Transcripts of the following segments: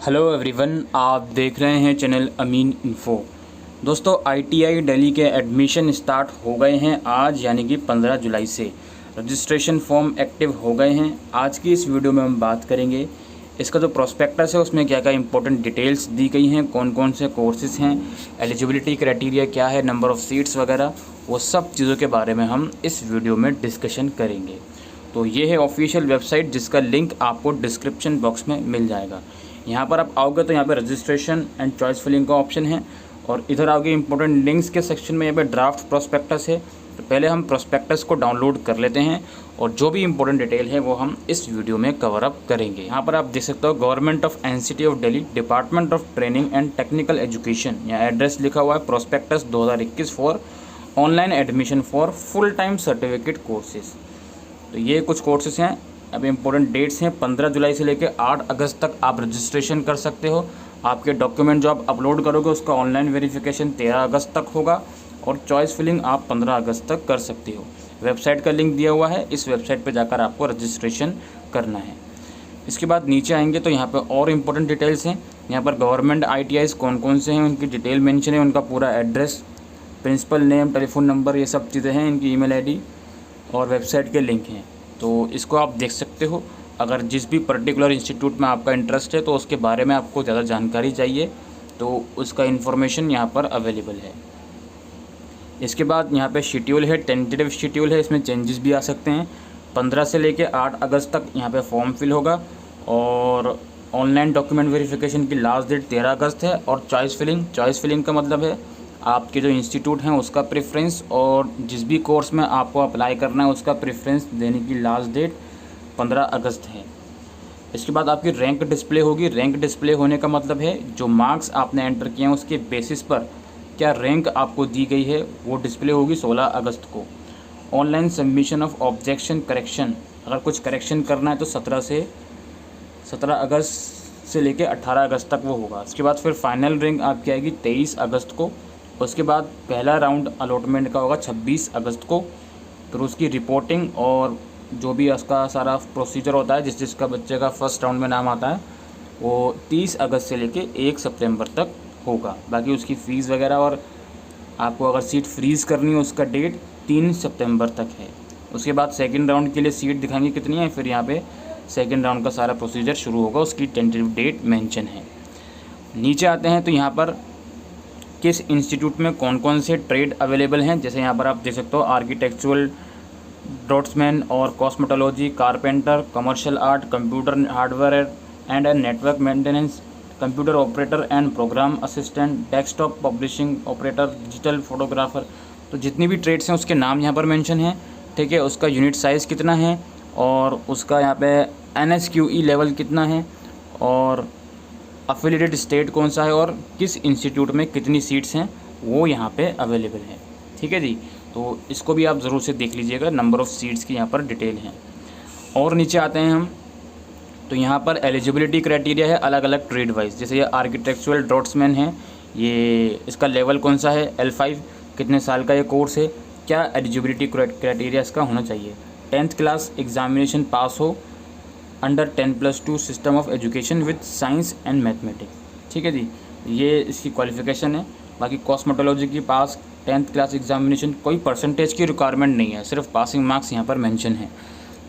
Hello everyone, आप देख रहे हैं चैनल अमीन इन्फो। दोस्तों, आईटीआई दिल्ली के एडमिशन स्टार्ट हो गए हैं आज, यानी कि 15 जुलाई से रजिस्ट्रेशन फॉर्म एक्टिव हो गए हैं। आज की इस वीडियो में हम बात करेंगे इसका जो प्रोस्पेक्टस है उसमें क्या क्या इंपॉर्टेंट डिटेल्स दी गई हैं, कौन कौन से कोर्सेज हैं, एलिजिबिलिटी क्राइटेरिया क्या है, नंबर ऑफ़ सीट्स वगैरह, वो सब चीज़ों के बारे में हम इस वीडियो में डिस्कशन करेंगे। तो ये है ऑफिशियल वेबसाइट जिसका लिंक आपको डिस्क्रिप्शन बॉक्स में मिल जाएगा। यहाँ पर आप आओगे तो यहाँ पे रजिस्ट्रेशन एंड चॉइस फिलिंग का ऑप्शन है और इधर आओगे इंपॉर्टेंट लिंक्स के सेक्शन में यहाँ पे ड्राफ्ट प्रोस्पेक्टस है। तो पहले हम प्रोस्पेक्टस को डाउनलोड कर लेते हैं और जो भी इंपॉर्टेंट डिटेल है वो हम इस वीडियो में कवर अप करेंगे। यहाँ पर आप देख सकते हो government of NCT of Delhi, department of training and technical education, यहाँ एड्रेस लिखा हुआ है prospectus 2021 for online admission for full time certificate courses. तो ये कुछ कोर्सेज हैं। अब इम्पोर्टेंट डेट्स हैं, 15 जुलाई से लेकर 8 अगस्त तक आप रजिस्ट्रेशन कर सकते हो। आपके डॉक्यूमेंट जो आप अपलोड करोगे उसका ऑनलाइन वेरिफिकेशन 13 अगस्त तक होगा और चॉइस फिलिंग आप 15 अगस्त तक कर सकते हो। वेबसाइट का लिंक दिया हुआ है, इस वेबसाइट पर जाकर आपको रजिस्ट्रेशन करना है। इसके बाद नीचे आएंगे तो यहाँ पर और इम्पोर्टेंट डिटेल्स हैं। यहाँ पर गवर्नमेंट ITIs कौन कौन से हैं उनकी डिटेल मेंशन है, उनका पूरा address, principal name, telephone number, ये सब चीज़ें हैं, इनकी ईमेल ID और वेबसाइट के लिंक हैं। तो इसको आप देख सकते हो। अगर जिस भी पर्टिकुलर इंस्टीट्यूट में आपका इंटरेस्ट है तो उसके बारे में आपको ज़्यादा जानकारी चाहिए तो उसका इन्फॉर्मेशन यहाँ पर अवेलेबल है। इसके बाद यहाँ पे शेड्यूल है, टेंटेटिव शेड्यूल है, इसमें चेंजेस भी आ सकते हैं। 15 से लेके 8 अगस्त तक यहाँ पे फॉर्म फिल होगा और ऑनलाइन डॉक्यूमेंट वेरिफिकेशन की लास्ट डेट 13 अगस्त है। और चॉइस फिलिंग का मतलब है आपके जो इंस्टीट्यूट हैं उसका प्रेफरेंस और जिस भी कोर्स में आपको अप्लाई करना है उसका प्रेफरेंस देने की लास्ट डेट 15 अगस्त है। इसके बाद आपकी रैंक डिस्प्ले होगी। रैंक डिस्प्ले होने का मतलब है जो मार्क्स आपने एंटर किए हैं उसके बेसिस पर क्या रैंक आपको दी गई है वो डिस्प्ले होगी 16 अगस्त को। Online submission of objection correction, अगर कुछ करेक्शन करना है तो 17 अगस्त से लेकर 18 अगस्त तक वो होगा। उसके बाद फिर फाइनल रैंक आपकी आएगी 23 अगस्त को। उसके बाद पहला राउंड अलॉटमेंट का होगा 26 अगस्त को। फिर उसकी रिपोर्टिंग और जो भी उसका सारा प्रोसीजर होता है जिसका बच्चे का फर्स्ट राउंड में नाम आता है वो 30 अगस्त से लेके 1 सितंबर तक होगा। बाकी उसकी फ़ीस वगैरह और आपको अगर सीट फ्रीज़ करनी हो उसका डेट 3 सितंबर तक है। उसके बाद सेकेंड राउंड के लिए सीट दिखाएंगे कितनी है, फिर यहाँ पे सेकेंड राउंड का सारा प्रोसीजर शुरू होगा, उसकी टेंटेटिव डेट मेंशन है। नीचे आते हैं तो यहाँ पर किस इंस्टीट्यूट में कौन कौन से ट्रेड अवेलेबल हैं। जैसे यहाँ पर आप देख सकते हो आर्किटेक्चुरल, ड्राफ्ट्समैन और cosmetology, carpenter, commercial art, computer hardware and network maintenance, computer operator and programme assistant, desktop publishing operator, digital photographer. तो जितनी भी ट्रेड्स हैं उसके नाम यहाँ पर मेंशन है, ठीक है। उसका यूनिट साइज़ कितना है और उसका यहाँ पे NSQE लेवल कितना है और अफिलिएटेड स्टेट कौन सा है और किस इंस्टीट्यूट में कितनी सीट्स हैं वो यहाँ पे अवेलेबल है, ठीक है जी। तो इसको भी आप ज़रूर से देख लीजिएगा, नंबर ऑफ़ सीट्स की यहाँ पर डिटेल है। और नीचे आते हैं हम तो यहाँ पर एलिजिबिलिटी क्राइटेरिया है अलग अलग ट्रेड वाइज। जैसे ये आर्किटेक्चुरल ड्राफ्ट्समैन है, ये इसका लेवल कौन सा है, L5, कितने साल का ये कोर्स है, क्या एलिजिबिलिटी क्राइटेरिया इसका होना चाहिए, 10th क्लास एग्जामिनेशन पास हो, under 10+2 system of education with science and mathematics, ठीक है जी। ये इसकी क्वालिफ़िकेशन है। बाकी कॉस्मेटोलॉजी की पास 10th क्लास एग्जामिनेशन, कोई परसेंटेज की रिक्वायरमेंट नहीं है, सिर्फ पासिंग मार्क्स यहाँ पर मेंशन है,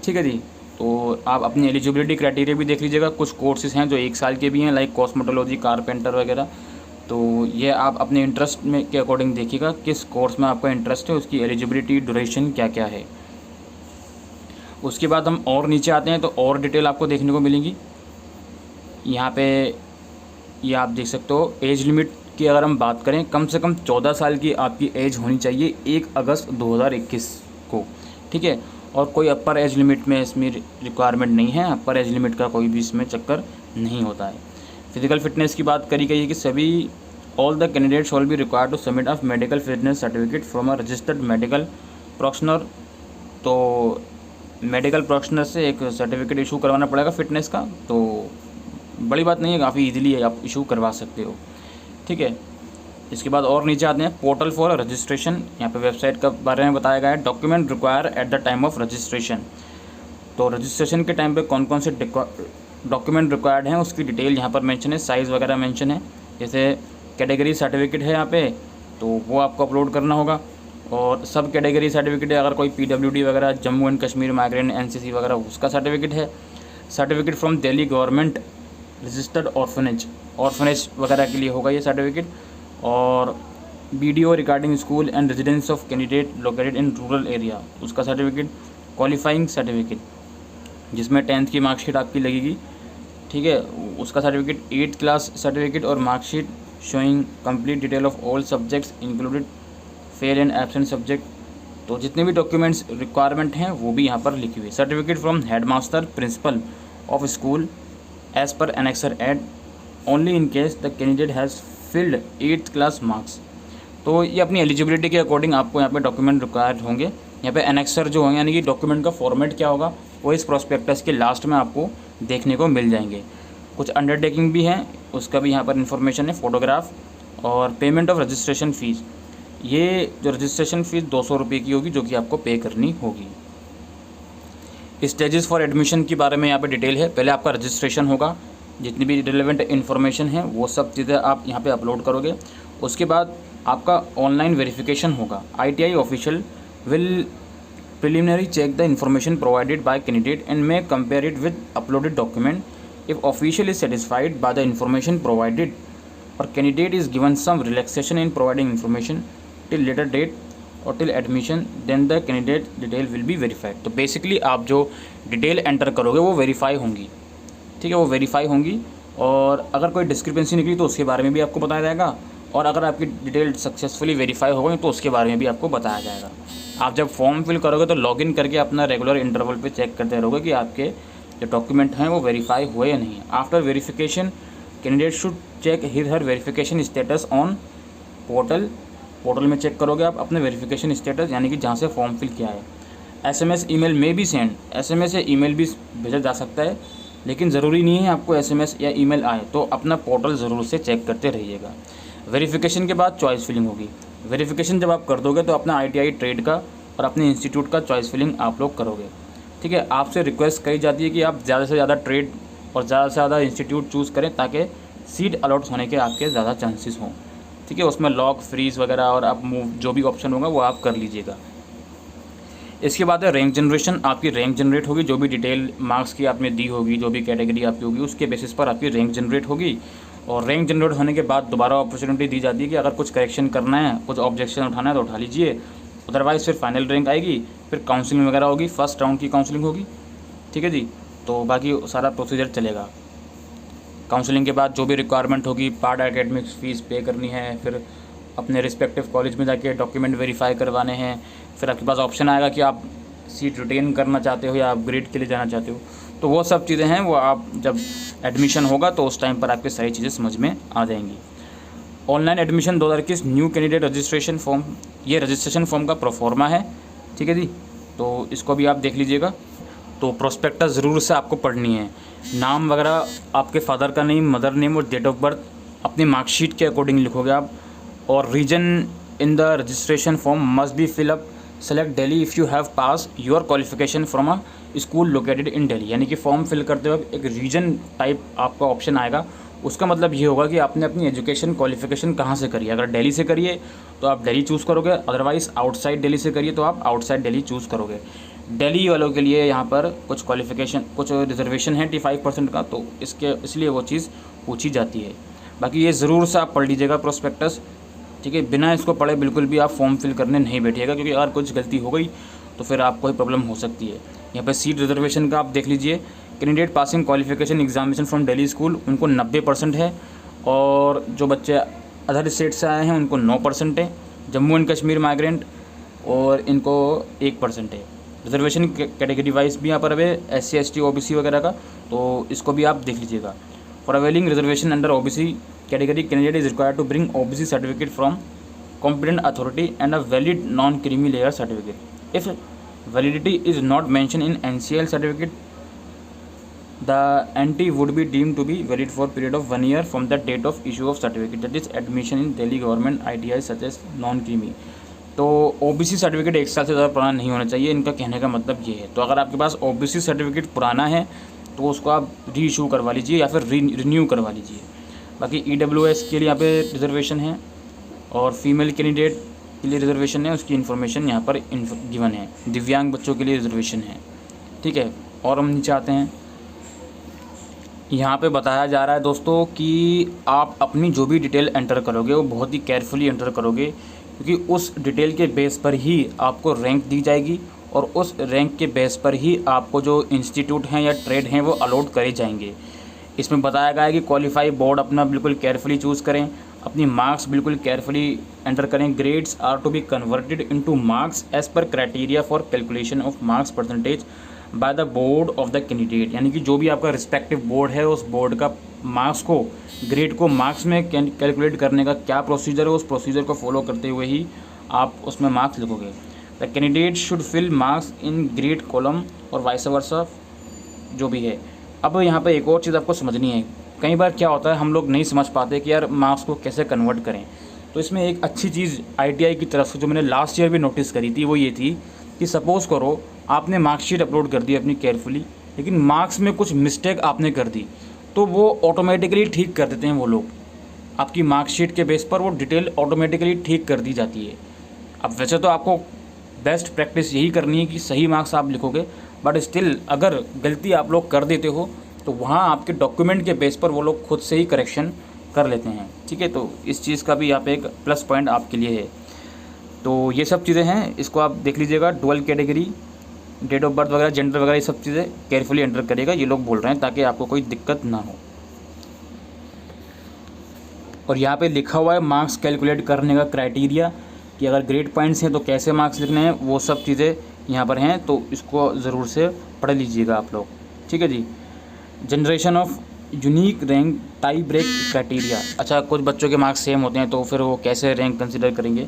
ठीक है जी। तो आप अपनी एलिजिबिलिटी क्राइटेरिया भी देख लीजिएगा। कुछ कोर्सेज़ हैं जो 1 साल के भी हैं, लाइक कॉस्मेटोलॉजी, कारपेंटर वगैरह। तो ये आप अपने इंटरेस्ट में के अकॉर्डिंग देखिएगा किस कोर्स में आपका इंटरेस्ट है, उसकी एलिजिबिलिटी ड्यूरेशन क्या क्या है। उसके बाद हम और नीचे आते हैं तो और डिटेल आपको देखने को मिलेंगी। यहाँ पे ये आप देख सकते हो एज लिमिट की अगर हम बात करें, कम से कम 14 साल की आपकी एज होनी चाहिए 1 अगस्त 2021 को, ठीक है। और कोई अपर एज लिमिट में इसमें रिक्वायरमेंट नहीं है, अपर एज लिमिट का कोई भी इसमें चक्कर नहीं होता है। फिजिकल फिटनेस की बात करी गई है कि सभी all the candidates will be required to submit of medical fitness certificate from a registered medical professional. तो मेडिकल प्रोफेशनल से एक सर्टिफिकेट इशू करवाना पड़ेगा फिटनेस का, तो बड़ी बात नहीं है, काफ़ी इजीली है, आप इशू करवा सकते हो, ठीक है। इसके बाद और नीचे आते हैं पोर्टल फॉर रजिस्ट्रेशन। यहाँ पे वेबसाइट का बारे में बताया गया है। Document require at the time of registration, तो रजिस्ट्रेशन के टाइम पे कौन कौन से डॉक्यूमेंट रिक्वायर्ड हैं उसकी डिटेल यहाँ पर मेंशन है, साइज़ वगैरह मेंशन है। जैसे कैटेगरी सर्टिफिकेट है यहाँ पे तो वो आपको अपलोड करना होगा, और सब कैटेगरी सर्टिफिकेट है। अगर कोई PWD वगैरह, Jammu and Kashmir migrant NCC वगैरह, उसका सर्टिफिकेट है। Certificate from Delhi government registered orphanage वगैरह के लिए होगा ये सर्टिफिकेट। और BDO regarding school and residence of candidate located in rural area, उसका सर्टिफिकेट। क्वालिफाइंग सर्टिफिकेट जिसमें 10th की मार्कशीट आपकी लगेगी, ठीक है, उसका सर्टिफिकेट। 8th क्लास सर्टिफिकेट और marksheet showing complete detail of all subjects included fail and absent subject. तो जितने भी डॉक्यूमेंट्स रिक्वायरमेंट हैं वो भी यहाँ पर लिखी हुई है। Certificate from headmaster principal of school as per annexure एड only in case the candidate has filled 8th class marks. तो ये अपनी एलिजिबिलिटी के अकॉर्डिंग आपको यहाँ पे डॉक्यूमेंट रिक्वायर्ड होंगे। यहाँ पे एनेक्सर जो होंगे यानी कि डॉक्यूमेंट का फॉर्मेट क्या होगा वो इस प्रोस्पेक्टस के लास्ट में आपको देखने को मिल जाएंगे। कुछ अंडरटेकिंग भी हैं, उसका भी यहाँ पर इन्फॉर्मेशन है। फोटोग्राफ और पेमेंट ऑफ रजिस्ट्रेशन फ़ीस, ये जो रजिस्ट्रेशन फ़ीस 200 रुपये की होगी जो कि आपको पे करनी होगी। स्टेजेस फॉर एडमिशन के बारे में यहाँ पे डिटेल है। पहले आपका रजिस्ट्रेशन होगा, जितनी भी रिलेवेंट इन्फॉर्मेशन है वो सब चीज़ें आप यहाँ पे अपलोड करोगे। उसके बाद आपका ऑनलाइन वेरिफिकेशन होगा। ITI official will preliminary check the information provided by candidate and may compare it with uploaded document. If official is satisfied by the information provided और candidate is given some relaxation in providing information till later date और till admission, then the candidate detail will be verified. तो basically आप जो detail enter करोगे वो verify होंगी, ठीक है, वो वेरीफाई होंगी। और अगर कोई डिस्क्रिपेंसी निकली तो उसके बारे में भी आपको बताया जाएगा, और अगर आपकी डिटेल सक्सेसफुली वेरीफाई हो गई तो उसके बारे में भी आपको बताया जाएगा। आप जब फॉर्म फिल करोगे तो लॉगिन करके अपना रेगुलर इंटरवल पे चेक करते रहोगे कि आपके जो डॉक्यूमेंट हैं वो वेरीफाई हुए या नहीं। After verification candidate should check his her verification status on portal में चेक करोगे आप अपने वेरिफिकेशन स्टेटस, यानी कि जहाँ से फॉर्म फिल किया है। SMS ईमेल में भी सेंड, SMS या ईमेल भी भेजा जा सकता है, लेकिन ज़रूरी नहीं है आपको SMS या ईमेल आए, तो अपना पोर्टल ज़रूर से चेक करते रहिएगा। वेरिफिकेशन के बाद चॉइस फिलिंग होगी। वेरिफिकेशन जब आप कर दोगे तो अपना ITI ट्रेड का और अपने इंस्टीट्यूट का चॉइस फिलिंग आप लोग करोगे, ठीक है। आपसे रिक्वेस्ट करी जाती है कि आप ज़्यादा से ज़्यादा ट्रेड और ज़्यादा से ज़्यादा इंस्टीट्यूट चूज़ करें ताकि सीट अलॉट होने के आपके ज़्यादा चांसेस हों, ठीक है। उसमें लॉक, फ्रीज़ वगैरह और आप मूव जो भी ऑप्शन होगा वो आप कर लीजिएगा। इसके बाद है रैंक जनरेशन। आपकी रैंक जनरेट होगी, जो भी डिटेल मार्क्स की आपने दी होगी, जो भी कैटेगरी आपकी होगी उसके बेसिस पर आपकी रैंक जनरेट होगी। और रैंक जनरेट होने के बाद दोबारा अपॉर्चुनिटी दी जाती है कि अगर कुछ करेक्शन करना है, कुछ ऑब्जेक्शन उठाना है तो उठा लीजिए, अदरवाइज़ फिर फाइनल रैंक आएगी, फिर काउंसलिंग वगैरह होगी, फर्स्ट राउंड की काउंसलिंग होगी, ठीक है जी। तो बाकी सारा प्रोसीजर चलेगा। काउंसलिंग के बाद जो भी रिक्वायरमेंट होगी, पार्ट एकेडमिक्स फ़ीस पे करनी है, फिर अपने रिस्पेक्टिव कॉलेज में जाके डॉक्यूमेंट वेरीफाई करवाने हैं, फिर आपके पास ऑप्शन आएगा कि आप सीट रिटेन करना चाहते हो या अपग्रेड के लिए जाना चाहते हो। तो वो सब चीज़ें हैं, वो आप जब एडमिशन होगा तो उस टाइम पर आपकी सारी चीज़ें समझ में आ जाएंगी। Online admission 2021 new candidate registration form, ये रजिस्ट्रेशन फॉर्म का प्रोफॉर्मा है, ठीक है जी। तो इसको भी आप देख लीजिएगा। तो प्रोस्पेक्टस ज़रूर से आपको पढ़नी है। नाम वगैरह आपके फादर का नेम, मदर नेम और डेट ऑफ बर्थ अपनी मार्कशीट के अकॉर्डिंग लिखोगे आप। और region in the registration form must be fill up. Select Delhi if you have pass your qualification from a school located in Delhi, यानी कि फॉर्म फिल करते वक्त एक रीजन टाइप आपका ऑप्शन आएगा। उसका मतलब ये होगा कि आपने अपनी एजुकेशन क्वालिफिकेशन कहाँ से करी है। अगर दिल्ली से करिए तो आप दिल्ली चूज़ करोगे, अदरवाइज़ आउटसाइड दिल्ली से करिए तो आप आउटसाइड दिल्ली चूज़ करोगे। दिल्ली वालों के लिए यहाँ पर कुछ क्वालिफिकेशन, कुछ रिजर्वेशन है 85% का, तो इसलिए वो चीज़ पूछी जाती है। बाकी ये ज़रूर से आप पढ़ लीजिएगा प्रोस्पेक्टस, ठीक है। बिना इसको पढ़े बिल्कुल भी आप फॉर्म फिल करने नहीं बैठिएगा, क्योंकि अगर कुछ गलती हो गई तो फिर आपको ही प्रॉब्लम हो सकती है। यहाँ पर सीट रिजर्वेशन का आप देख लीजिए। Candidate passing qualification examination from Delhi school, उनको 90% है, और जो बच्चे अदर स्टेट से आए हैं उनको 9% है। जम्मू एंड कश्मीर माइग्रेंट और इनको 1% है। रिजर्वेशन कैटेगरी वाइज भी यहाँ पर है SC ST OBC वगैरह का, तो इसको भी आप देख लीजिएगा। For availing reservation under OBC category candidate is required to bring OBC certificate from competent authority and a valid non creamy layer certificate. If validity is not mention in NCL certificate, the NT would be deemed to be valid for period of 1 year from the date of issue of certificate, that is admission in Delhi government ITI such as non-creamy। तो OBC certificate 1 साल से ज़्यादा पुराना नहीं होना चाहिए, इनका कहने का मतलब ये है। तो अगर आपके पास OBC सर्टिफिकेट पुराना है तो उसको आप री इशू करवा लीजिए या फिर रिन्यू करवा लीजिए। बाकी EWS के लिए यहाँ पे रिजर्वेशन है और फीमेल कैंडिडेट के लिए रिजर्वेशन है, उसकी इन्फॉर्मेशन यहाँ पर गिवन है। दिव्यांग बच्चों के लिए रिजर्वेशन है, ठीक है। और हम नीचे आते हैं, यहाँ पे बताया जा रहा है दोस्तों कि आप अपनी जो भी डिटेल एंटर करोगे वो बहुत ही केयरफुली एंटर करोगे, क्योंकि उस डिटेल के बेस पर ही आपको रैंक दी जाएगी और उस रैंक के बेस पर ही आपको जो इंस्टीट्यूट हैं या ट्रेड हैं वो अलॉट करे जाएंगे। इसमें बताया गया है कि क्वालिफाई बोर्ड अपना बिल्कुल केयरफुली चूज़ करें, अपनी मार्क्स बिल्कुल केयरफुली एंटर करें। Grades are to be converted into marks as per criteria for calculation of marks percentage by the board of the candidate. यानी कि जो भी आपका रिस्पेक्टिव बोर्ड है उस बोर्ड का मार्क्स को, ग्रेड को मार्क्स में कैलकुलेट करने का क्या प्रोसीजर है, उस प्रोसीजर को फॉलो करते हुए ही आप उसमें मार्क्स लिखोगे। The candidate should fill marks in grade column और वाइस वर्सा, जो भी है। अब यहाँ पर एक और चीज़ आपको समझनी है, कई बार क्या होता है हम लोग नहीं समझ पाते कि यार मार्क्स को कैसे कन्वर्ट करें। तो इसमें एक अच्छी चीज़ ITI की तरफ से जो मैंने लास्ट ईयर भी नोटिस करी थी वो ये थी कि सपोज़ करो आपने मार्कशीट अपलोड कर दी अपनी केयरफुली, लेकिन मार्क्स में कुछ मिस्टेक आपने कर दी, तो वो ऑटोमेटिकली ठीक कर देते हैं वो लोग। आपकी मार्कशीट के बेस पर वो डिटेल ऑटोमेटिकली ठीक कर दी जाती है। अब वैसे तो आपको बेस्ट प्रैक्टिस यही करनी है कि सही मार्क्स आप लिखोगे, बट स्टिल अगर गलती आप लोग कर देते हो तो वहाँ आपके डॉक्यूमेंट के बेस पर वो लोग खुद से ही करेक्शन कर लेते हैं, ठीक है। तो इस चीज़ का भी यहाँ पे एक प्लस पॉइंट आपके लिए है। तो ये सब चीज़ें हैं, इसको आप देख लीजिएगा। Dual category, date of birth वगैरह, जेंडर वगैरह, ये सब चीज़ें केयरफुली एंटर करेगा, ये लोग बोल रहे हैं, ताकि आपको कोई दिक्कत ना हो। और यहाँ पे लिखा हुआ है मार्क्स कैलकुलेट करने का क्राइटेरिया, कि अगर ग्रेड पॉइंट्स हैं तो कैसे मार्क्स लिखने हैं, वो सब चीज़ें यहाँ पर हैं, तो इसको ज़रूर से पढ़ लीजिएगा आप लोग, ठीक है जी। Generation of unique rank tie break criteria. अच्छा, कुछ बच्चों के मार्क्स सेम होते हैं तो फिर वो कैसे रैंक कंसिडर करेंगे,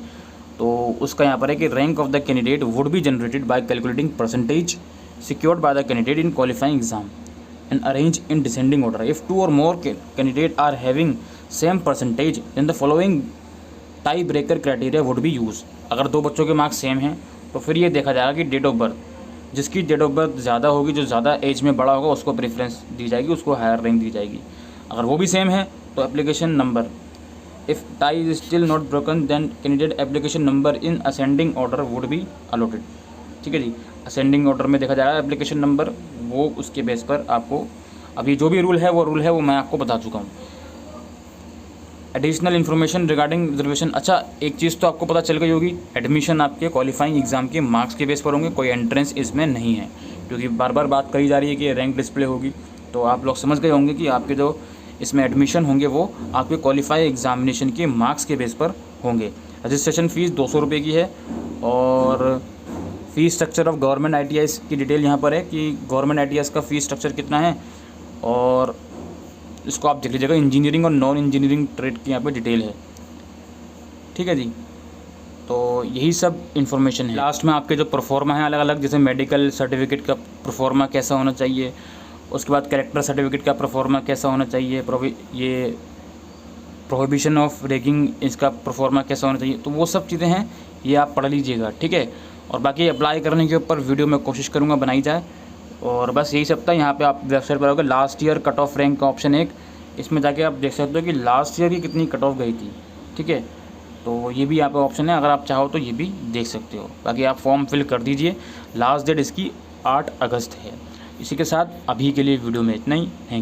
तो उसका यहाँ पर है कि rank of the candidate would be generated by calculating percentage secured by the candidate in qualifying exam and arrange in descending order. If 2 or more candidate are having same percentage then the following tie breaker criteria would be use. अगर 2 बच्चों के marks same हैं तो फिर ये देखा जाएगा कि डेट ऑफ बर्थ, जिसकी डेट ऑफ बर्थ ज़्यादा होगी, जो ज़्यादा एज में बड़ा होगा, उसको प्रेफरेंस दी जाएगी, उसको हायर रैंक दी जाएगी। अगर वो भी सेम है तो application number, if tie is still not broken then candidate application number in ascending order would be allotted, ठीक है जी। असेंडिंग ऑर्डर में देखा जाएगा एप्लीकेशन नंबर, वो उसके बेस पर आपको, अभी जो भी रूल है वो मैं आपको बता चुका हूँ। Additional information regarding reservation. अच्छा, एक चीज़ तो आपको पता चल गई होगी, एडमिशन आपके क्वालिफाइंग एग्जाम के मार्क्स के बेस पर होंगे, कोई एंट्रेंस इसमें नहीं है, क्योंकि बार बार बात करी जा रही है कि रैंक डिस्प्ले होगी। तो आप लोग समझ गए होंगे कि आपके जो इसमें एडमिशन होंगे वो आपके क्वालिफाई एग्जामिनेशन के मार्क्स के बेस पर होंगे। रजिस्ट्रेशन फ़ीस 200 रुपये की है और fees structure of government ITIs की डिटेल यहाँ पर है कि गवर्नमेंट ITIs का फ़ीस स्ट्रक्चर कितना है, और इसको आप देख लीजिएगा। इंजीनियरिंग और नॉन इंजीनियरिंग ट्रेड की यहाँ पे डिटेल है, ठीक है जी। तो यही सब इन्फॉर्मेशन है। लास्ट में आपके जो परफॉर्मा है अलग अलग, जैसे मेडिकल सर्टिफिकेट का परफॉर्मा कैसा होना चाहिए, उसके बाद कैरेक्टर सर्टिफिकेट का परफॉर्मा कैसा होना चाहिए, ये प्रोहिबिशन ऑफ रैगिंग इसका परफॉर्मा कैसा होना चाहिए, तो वो सब चीज़ें हैं, ये आप पढ़ लीजिएगा, ठीक है। और बाकी अप्लाई करने के ऊपर वीडियो में कोशिश करूँगा बनाई जाए। और बस यही सब था। यहाँ पे आप वेबसाइट पर आओगे, last year cut off rank का ऑप्शन एक, इसमें जाके आप देख सकते हो कि लास्ट ईयर की कितनी कट ऑफ गई थी, ठीक है। तो ये भी यहाँ पे ऑप्शन है, अगर आप चाहो तो ये भी देख सकते हो। बाकी आप फॉर्म फिल कर दीजिए, लास्ट डेट इसकी 8 अगस्त है। इसी के साथ अभी के लिए वीडियो में इतना ही। Thank you.